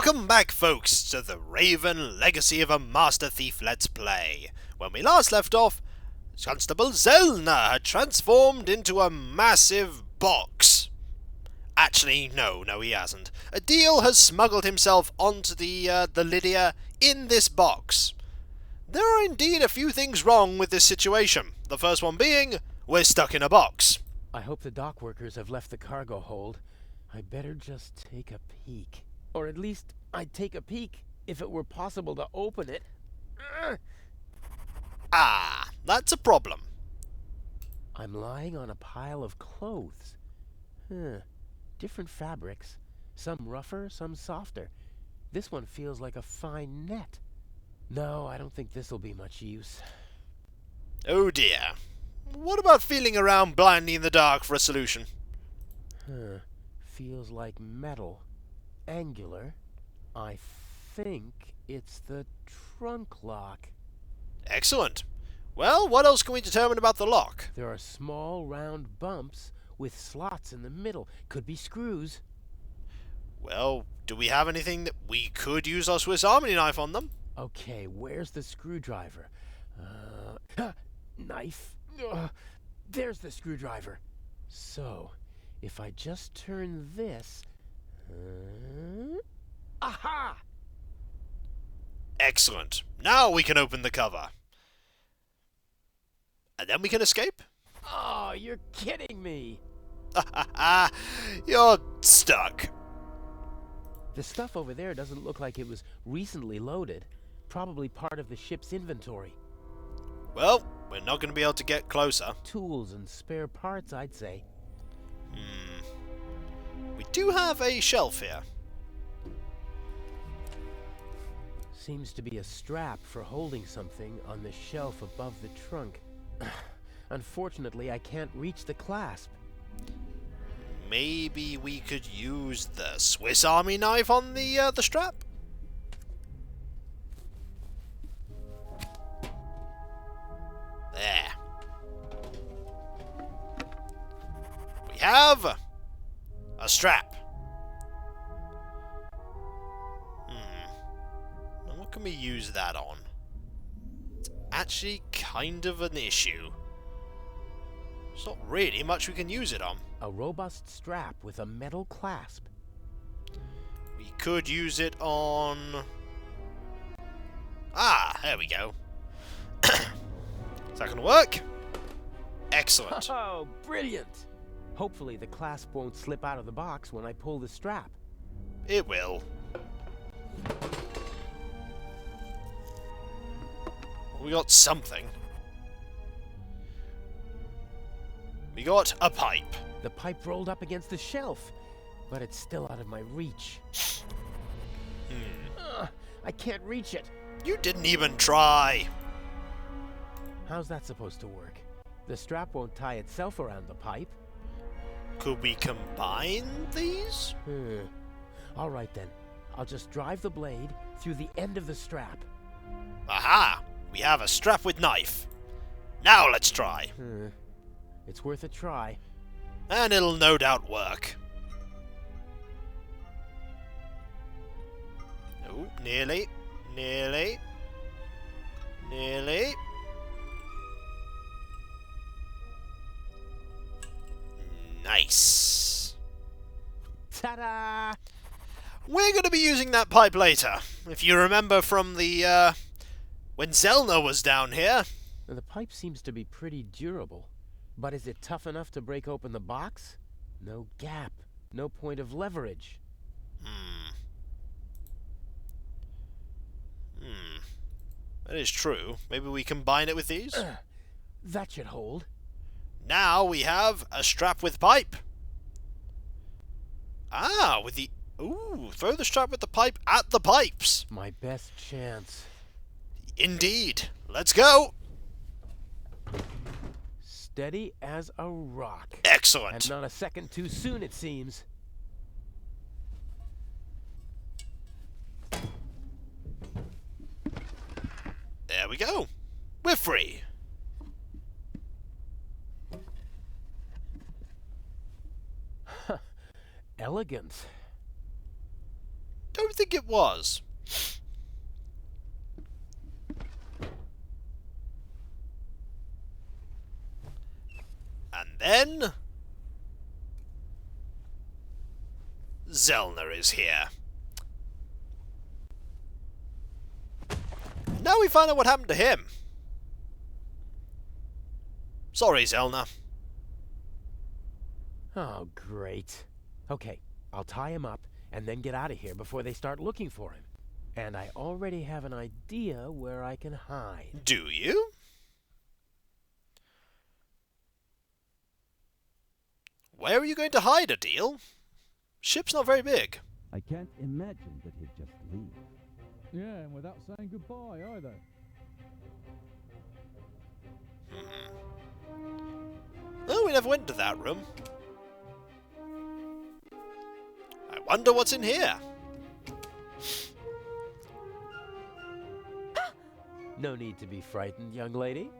Welcome back, folks, to the Raven Legacy of a Master Thief Let's Play. When we last left off, Constable Zelna had transformed into a massive box. Actually, no, he hasn't. Adil has smuggled himself onto the Lydia in this box. There are indeed a few things wrong with this situation. The first one being, we're stuck in a box. I hope the dock workers have left the cargo hold. I better just take a peek. Or at least, I'd take a peek if it were possible to open it. Ah, that's a problem. I'm lying on a pile of clothes. Different fabrics. Some rougher, some softer. This one feels like a fine net. No, I don't think this'll be much use. Oh dear. What about feeling around blindly in the dark for a solution? Feels like metal. Angular. I think it's the trunk lock. Excellent. Well, what else can we determine about the lock? There are small round bumps with slots in the middle. Could be screws. Well, do we have anything that we could use our Swiss Army knife on them? Okay, where's the screwdriver? Knife. There's the screwdriver. So, if I just turn this... aha! Excellent. Now we can open the cover. And then we can escape? Oh, you're kidding me! You're stuck. The stuff over there doesn't look like it was recently loaded. Probably part of the ship's inventory. Well, we're not going to be able to get closer. Tools and spare parts, I'd say. We do have a shelf here. Seems to be a strap for holding something on the shelf above the trunk. Unfortunately, I can't reach the clasp. Maybe we could use the Swiss Army knife on the strap? There. We have a strap. And what can we use that on? It's actually kind of an issue. There's not really much we can use it on. A robust strap with a metal clasp. We could use it on... Ah, there we go. Is that going to work? Excellent. Oh, brilliant! Hopefully the clasp won't slip out of the box when I pull the strap. It will. We got something. We got a pipe. The pipe rolled up against the shelf, but it's still out of my reach. I can't reach it. You didn't even try. How's that supposed to work? The strap won't tie itself around the pipe. Could we combine these? All right then. I'll just drive the blade through the end of the strap. Aha! We have a strap with knife. Now let's try. It's worth a try. And it'll no doubt work. Oh, nearly. Nearly. Nearly. Nice. Ta-da! We're going to be using that pipe later. If you remember from the, when Zelna was down here. The pipe seems to be pretty durable. But is it tough enough to break open the box? No gap. No point of leverage. That is true. Maybe we combine it with these? That should hold. Now we have a strap with pipe. Ah, with the... Ooh, throw the strap with the pipe at the pipes. My best chance. Indeed. Let's go. Steady as a rock. Excellent. And not a second too soon, it seems. There we go. We're free. Elegant. think it was. And then Zelna is here. Now we find out what happened to him. Sorry, Zelna. Oh, great. Okay, I'll tie him up and then get out of here before they start looking for him. And I already have an idea where I can hide. Do you? Where are you going to hide, Adil? Ship's not very big. I can't imagine that he'd just leave. Yeah, and without saying goodbye either. Oh, we never went to that room. I wonder what's in here. No need to be frightened, young lady.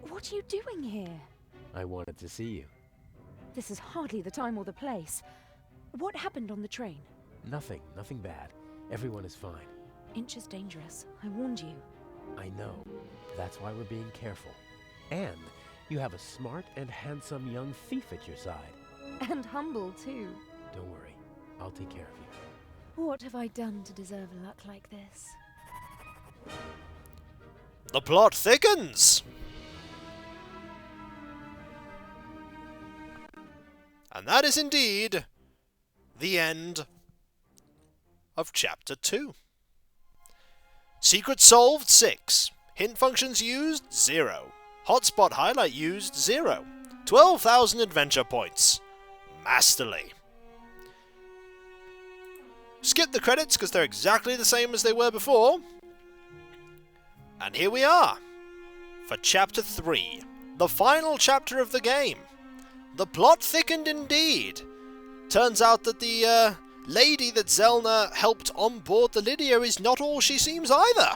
What are you doing here? I wanted to see you. This is hardly the time or the place. What happened on the train? Nothing bad. Everyone is fine. Inch is dangerous. I warned you. I know. That's why we're being careful. And you have a smart and handsome young thief at your side. And humble, too. Don't worry. I'll take care of you. What have I done to deserve luck like this? The plot thickens! And that is indeed the end of Chapter 2. Secret solved, 6. Hint functions used, 0. Hotspot highlight used, 0. 12,000 adventure points. Masterly. Skip the credits because they're exactly the same as they were before. And here we are for Chapter 3, the final chapter of the game. The plot thickened indeed. Turns out that the lady that Zelna helped on board the Lydia is not all she seems either.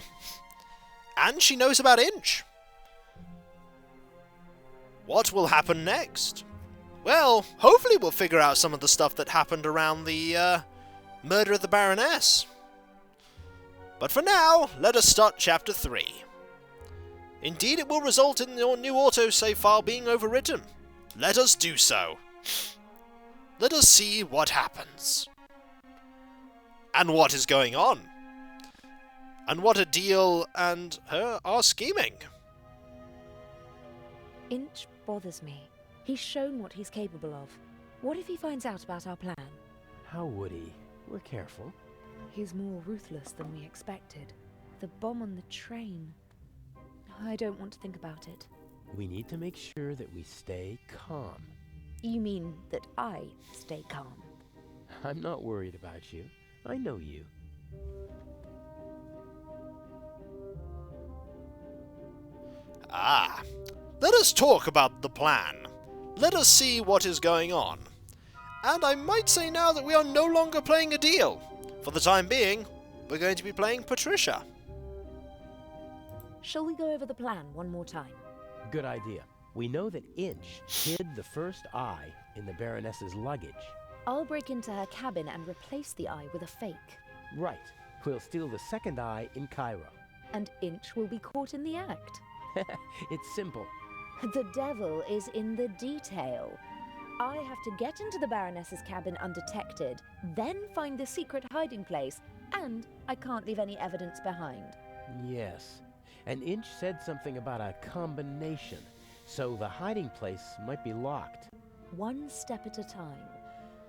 And she knows about Inch. What will happen next? Well, hopefully we'll figure out some of the stuff that happened around the murder of the Baroness. But for now, let us start Chapter 3. Indeed, it will result in your new autosave file being overwritten. Let us do so. Let us see what happens. And what is going on. And what Adil and her are scheming. Inch bothers me. He's shown what he's capable of. What if he finds out about our plan? How would he? We're careful. He's more ruthless than we expected. The bomb on the train. I don't want to think about it. We need to make sure that we stay calm. You mean that I stay calm? I'm not worried about you. I know you. Ah, let us talk about the plan. Let us see what is going on. And I might say now that we are no longer playing Adil. For the time being, we're going to be playing Patricia. Shall we go over the plan one more time? Good idea. We know that Inch hid the first eye in the Baroness's luggage. I'll break into her cabin and replace the eye with a fake. Right. We'll steal the second eye in Cairo. And Inch will be caught in the act. It's simple. The devil is in the detail. I have to get into the Baroness's cabin undetected, then find the secret hiding place, and I can't leave any evidence behind. Yes. And Inch said something about a combination, so the hiding place might be locked. One step at a time.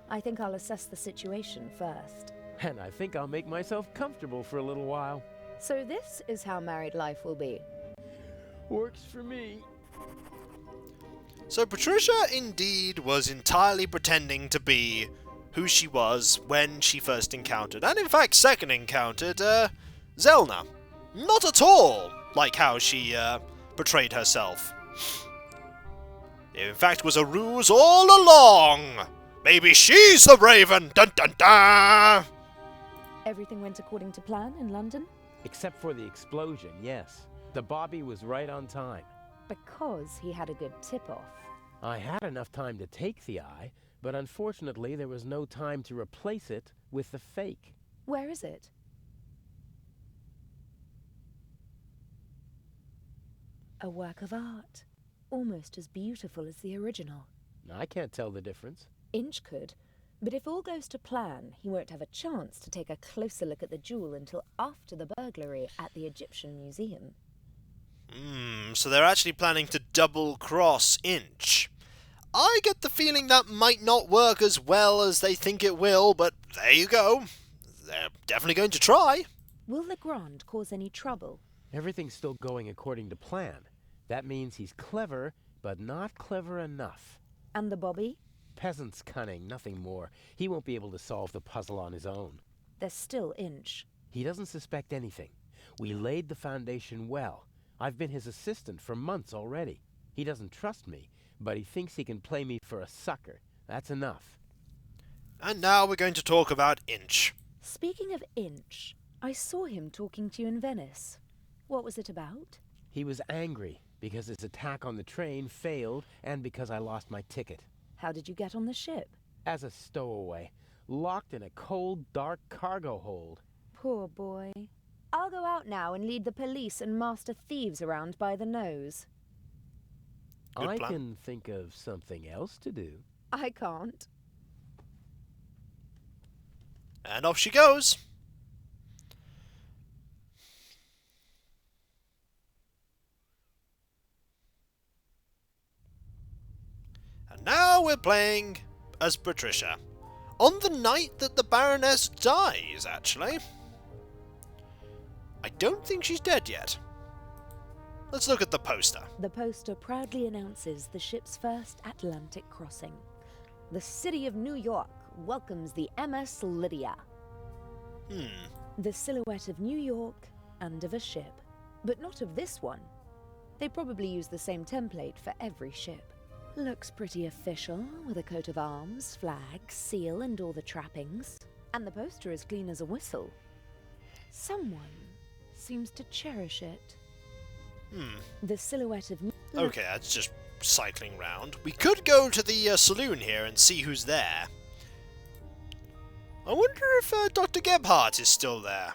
I think I'll assess the situation first. And I think I'll make myself comfortable for a little while. So this is how married life will be. Works for me. So Patricia indeed was entirely pretending to be who she was when she first encountered, and in fact second encountered, Zelna. Not at all like how she portrayed herself. It in fact was a ruse all along. Maybe she's the Raven. Dun dun dun. Everything went according to plan in London? Except for the explosion, yes. The Bobby was right on time. Because he had a good tip-off. I had enough time to take the eye, but unfortunately there was no time to replace it with the fake. Where is it? A work of art. Almost as beautiful as the original. I can't tell the difference. Inch could. But if all goes to plan, he won't have a chance to take a closer look at the jewel until after the burglary at the Egyptian Museum. So they're actually planning to double-cross Inch. I get the feeling that might not work as well as they think it will, but there you go. They're definitely going to try. Will Legrand cause any trouble? Everything's still going according to plan. That means he's clever, but not clever enough. And the Bobby? Peasant's cunning, nothing more. He won't be able to solve the puzzle on his own. There's still Inch. He doesn't suspect anything. We laid the foundation well. I've been his assistant for months already. He doesn't trust me, but he thinks he can play me for a sucker. That's enough. And now we're going to talk about Inch. Speaking of Inch, I saw him talking to you in Venice. What was it about? He was angry because his attack on the train failed and because I lost my ticket. How did you get on the ship? As a stowaway, locked in a cold, dark cargo hold. Poor boy. I'll go out now and lead the police and master thieves around by the nose. Good I plan. can think of something else to do. I can't. And off she goes. And now we're playing as Patricia. On the night that the Baroness dies, actually. I don't think she's dead yet. Let's look at the poster. The poster proudly announces the ship's first Atlantic crossing. The city of New York welcomes the MS Lydia. The silhouette of New York and of a ship. But not of this one. They probably use the same template for every ship. Looks pretty official, with a coat of arms, flag, seal, and all the trappings. And the poster is clean as a whistle. Someone seems to cherish it. The silhouette of... Okay, that's just cycling round. We could go to the saloon here and see who's there. I wonder if Dr. Gebhardt is still there.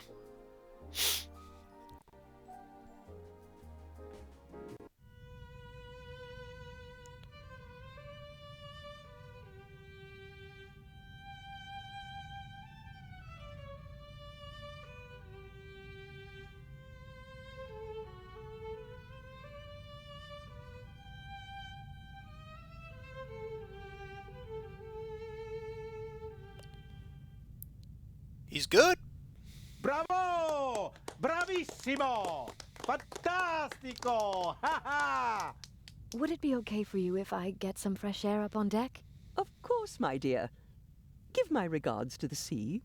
He's good. Bravo! Bravissimo! Fantastico! Ha ha! Would it be okay for you if I get some fresh air up on deck? Of course, my dear. Give my regards to the sea.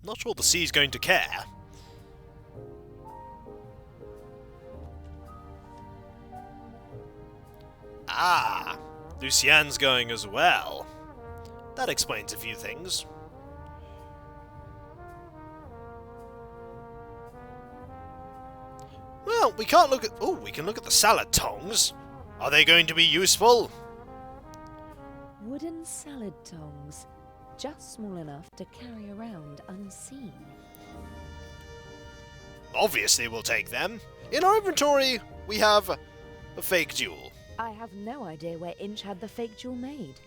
Not sure the sea's going to care. Ah, Lucienne's going as well. That explains a few things. Well, we can't look at... Oh, we can look at the salad tongs. Are they going to be useful? Wooden salad tongs. Just small enough to carry around unseen. Obviously we'll take them. In our inventory, we have a fake jewel. I have no idea where Inch had the fake jewel made.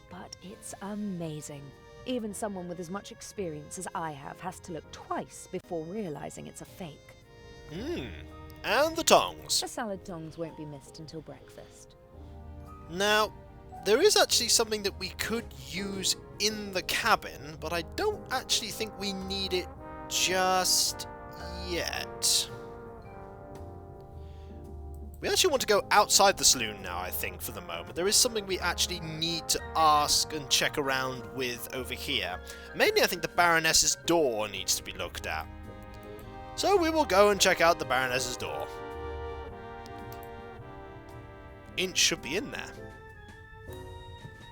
But it's amazing. Even someone with as much experience as I have has to look twice before realizing it's a fake. And the tongs. The salad tongs won't be missed until breakfast. Now, there is actually something that we could use in the cabin, but I don't actually think we need it just yet. We actually want to go outside the saloon now, I think, for the moment. There is something we actually need to ask and check around with over here. Mainly, I think the Baroness's door needs to be looked at. So we will go and check out the Baroness's door. Inch should be in there.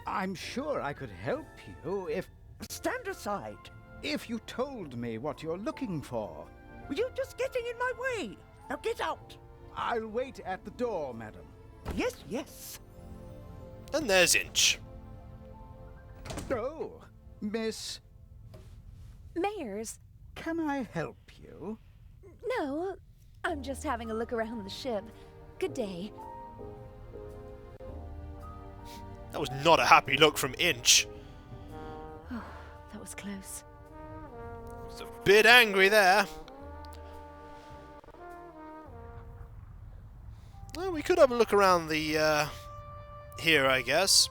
I'm sure I could help you if... Stand aside. If you told me what you're looking for. You're just getting in my way. Now get out. I'll wait at the door, madam. Yes, yes. And there's Inch. Oh, Miss... Mayors? Can I help you? No, I'm just having a look around the ship. Good day. That was not a happy look from Inch. Oh, that was close. He's a bit angry there. Well, we could have a look around the, here, I guess.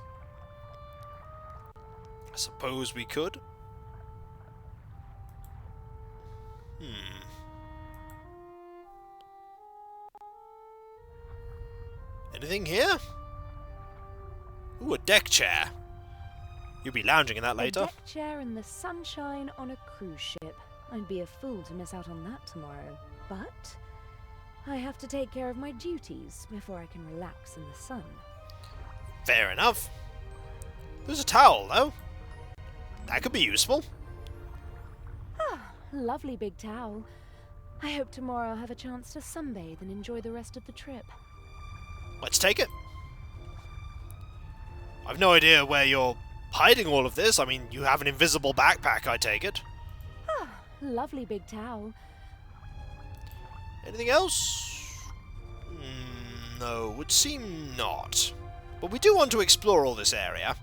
I suppose we could. Anything here? Ooh, a deck chair. You'll be lounging in that later. A deck chair in the sunshine on a cruise ship. I'd be a fool to miss out on that tomorrow. But I have to take care of my duties before I can relax in the sun. Fair enough. There's a towel, though. That could be useful. Ah, lovely big towel. I hope tomorrow I'll have a chance to sunbathe and enjoy the rest of the trip. Let's take it. I've no idea where you're hiding all of this. I mean, you have an invisible backpack, I take it. Ah, lovely big towel. Anything else? No, would seem not. But we do want to explore all this area.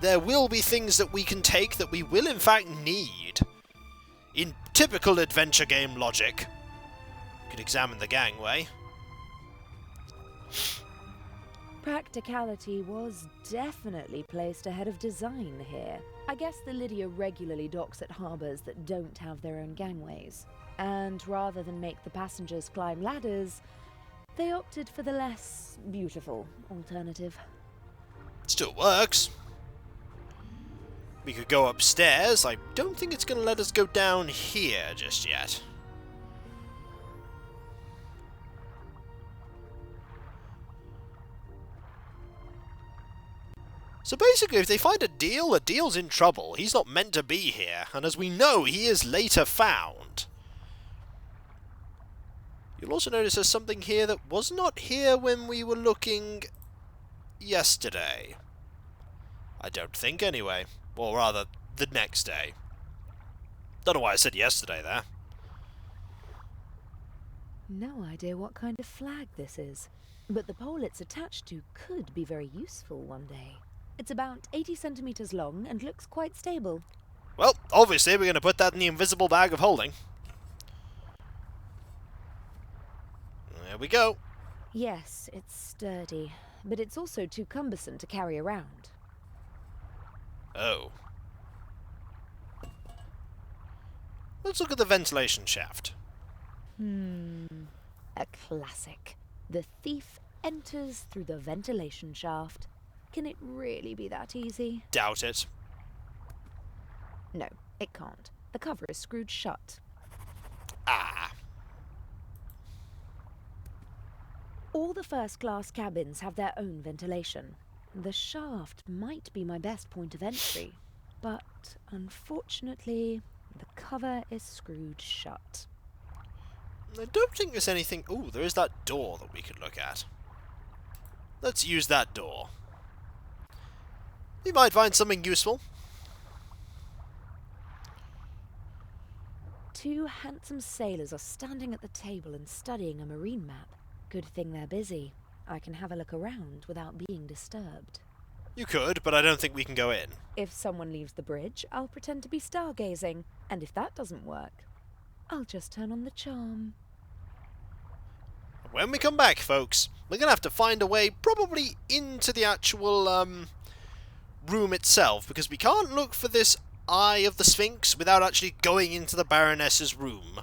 There will be things that we can take that we will in fact need. In typical adventure game logic. We could examine the gangway. Practicality was definitely placed ahead of design here. I guess the Lydia regularly docks at harbours that don't have their own gangways. And rather than make the passengers climb ladders, they opted for the less beautiful alternative. Still works. We could go upstairs. I don't think it's going to let us go down here just yet. So basically, if they find Adil's in trouble. He's not meant to be here, and as we know, he is later found. You'll also notice there's something here that was not here when we were looking yesterday. I don't think, anyway. Or rather, the next day. Don't know why I said yesterday there. No idea what kind of flag this is, but the pole it's attached to could be very useful one day. It's about 80 centimeters long and looks quite stable. Well, obviously we're going to put that in the invisible bag of holding. There we go. Yes, it's sturdy, but it's also too cumbersome to carry around. Oh. Let's look at the ventilation shaft. A classic. The thief enters through the ventilation shaft. Can it really be that easy? Doubt it. No, it can't. The cover is screwed shut. Ah. All the first-class cabins have their own ventilation. The shaft might be my best point of entry, but unfortunately, the cover is screwed shut. I don't think there's anything... Ooh, there is that door that we could look at. Let's use that door. We might find something useful. Two handsome sailors are standing at the table and studying a marine map. Good thing they're busy. I can have a look around without being disturbed. You could, but I don't think we can go in. If someone leaves the bridge, I'll pretend to be stargazing. And if that doesn't work, I'll just turn on the charm. When we come back, folks, we're going to have to find a way probably into the actual room itself, because we can't look for this Eye of the Sphinx without actually going into the Baroness's room.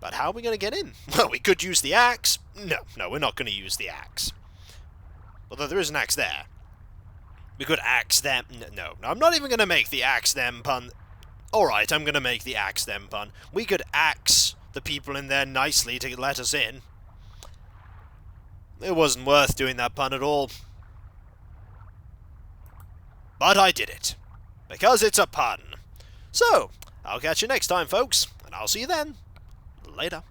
But how are we going to get in? Well, we could use the axe. No, we're not going to use the axe. Although there is an axe there. We could axe them. No, I'm not even going to make the axe them pun. Alright, I'm going to make the axe them pun. We could axe the people in there nicely to let us in. It wasn't worth doing that pun at all. But I did it. Because it's a pun. So, I'll catch you next time, folks. And I'll see you then. Later.